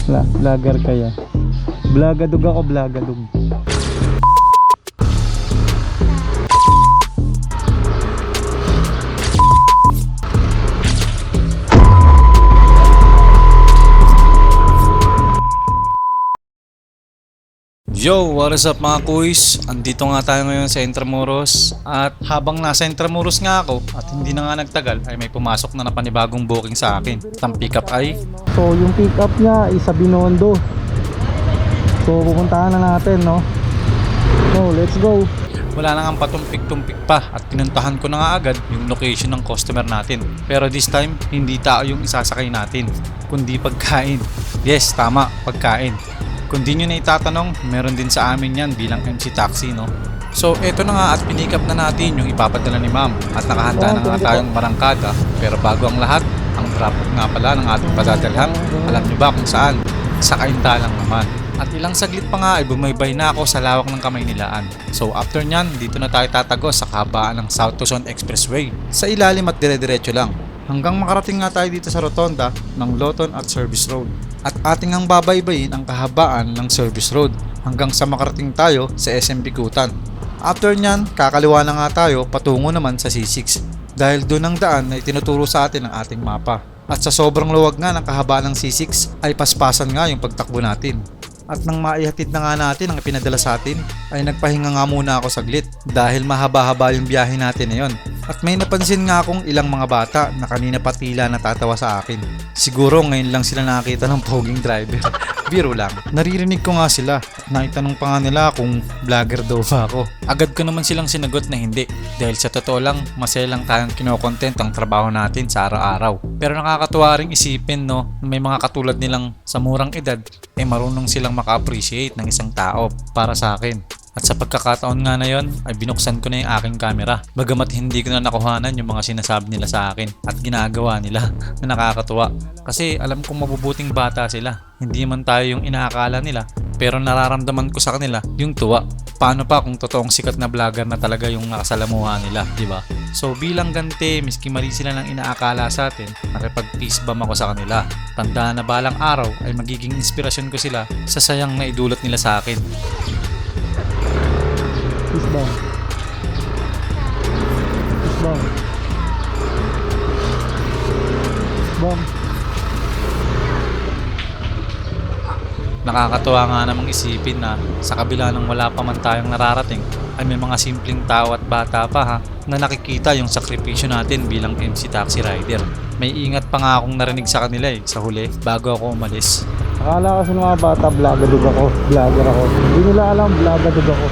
Vlogger kaya. Blagadug ako, blagadug. Yo, what is up mga kuys? Andito nga tayo ngayon sa Intramuros. At habang nasa Intramuros nga ako at hindi na nga nagtagal ay may pumasok na panibagong booking sa akin. Ang pick-up ay so yung pick-up niya ay sa Binondo. So pupuntahan na natin, no? So let's go. Wala na nga patumpik-tumpik pa at pinuntahan ko na nga agad yung location ng customer natin. Pero this time, hindi tao yung isasakay natin, kundi pagkain. Yes, tama, pagkain. Kung di nyo na itatanong, meron din sa amin yan bilang MC Taxi, no? So eto na nga at pinik up na natin yung ipapadala ni ma'am at nakahanda na nga tayong marangkada. Pero bago ang lahat, ang drop off nga pala ng ating padadalhan, alam nyo ba kung saan? Sa Kaintalang naman. At ilang saglit pa nga ay bumaybay na ako sa lawak ng Kamay Nilaan. So after nyan, dito na tayo tatago sa kahabaan ng South Luzon Expressway. Sa ilalim at dire-diretso lang. Hanggang makarating nga tayo dito sa rotonda ng Loton at Service Road. At ating ang babaybayin ang kahabaan ng Service Road hanggang sa makarating tayo sa SM Bikutan. After nyan, kakaliwa na nga tayo patungo naman sa C6 dahil doon ang daan na itinuturo sa atin ng ating mapa. At sa sobrang luwag nga ng kahabaan ng C6 ay paspasan nga yung pagtakbo natin. At nang maihatid na nga natin ang ipinadala sa atin ay nagpahinga nga muna ako saglit dahil mahaba-haba yung biyahe natin na yun. At may napansin nga akong ilang mga bata na kanina pa tila natatawa sa akin. Siguro ngayon lang sila nakakita ng poging driver. Biro lang. Naririnig ko nga sila at naitanong pa nga nila kung vlogger daw ba ako. Agad ko naman silang sinagot na hindi dahil sa totoo lang masaya lang tayong kinokontent ang trabaho natin sa araw-araw. Pero nakakatuwa ring isipin, no, na may mga katulad nilang sa murang edad marunong silang maka-appreciate ng isang tao para sa akin. At sa pagkakataon nga na yon ay binuksan ko na yung aking camera. Bagamat hindi ko na nakuhanan yung mga sinasabi nila sa akin at ginagawa nila na nakakatuwa. Kasi alam kong mabubuting bata sila. Hindi man tayo yung inaakala nila pero nararamdaman ko sa kanila yung tuwa. Paano pa kung totoong sikat na vlogger na talaga yung nakasalamuha nila, di ba? So bilang ganti, miski mali sila ng inaakala sa atin, nakipag-peace bomb ako sa kanila. Tandaan na balang araw ay magiging inspirasyon ko sila sa sayang na idulot nila sa akin. Peace bomb. Peace bomb. Peace bomb. Nakakatuwa nga namang isipin na sa kabila ng wala pa man tayong nararating ay may mga simpleng tao at bata pa na nakikita yung sakripisyo natin bilang MC Taxi Rider. May ingat pa nga akong narinig sa kanila sa huli bago ako umalis. Akala kasi ng mga bata vlogger ako. Hindi nila alam vlogger ako.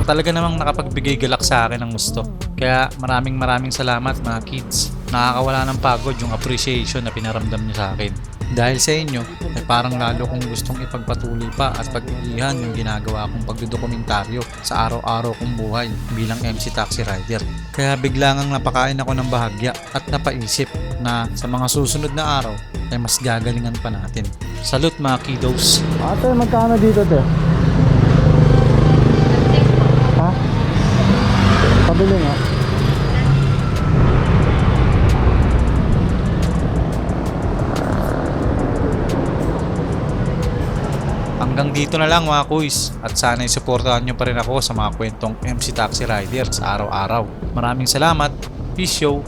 Talaga namang nakapagbigay galak sa akin ng gusto. Kaya maraming salamat mga kids. Nakakawala ng pagod yung appreciation na pinaramdam niyo sa akin. Dahil sa inyo, ay parang lalo kong gustong ipagpatuloy pa at pag-iihan yung ginagawa kong pagdodokumentaryo sa araw-araw kong buhay bilang MC Taxi Rider. Kaya bigla ngang napakain ako ng bahagya at napaisip na sa mga susunod na araw ay mas gagalingan pa natin. Salute mga kiddos! Ate, magkano dito te? Ha? Pabili nga. Hanggang dito na lang mga kuys at sana'y suportahan nyo pa rin ako sa mga kwentong MC Taxi Rider sa araw-araw. Maraming salamat. Peace yo!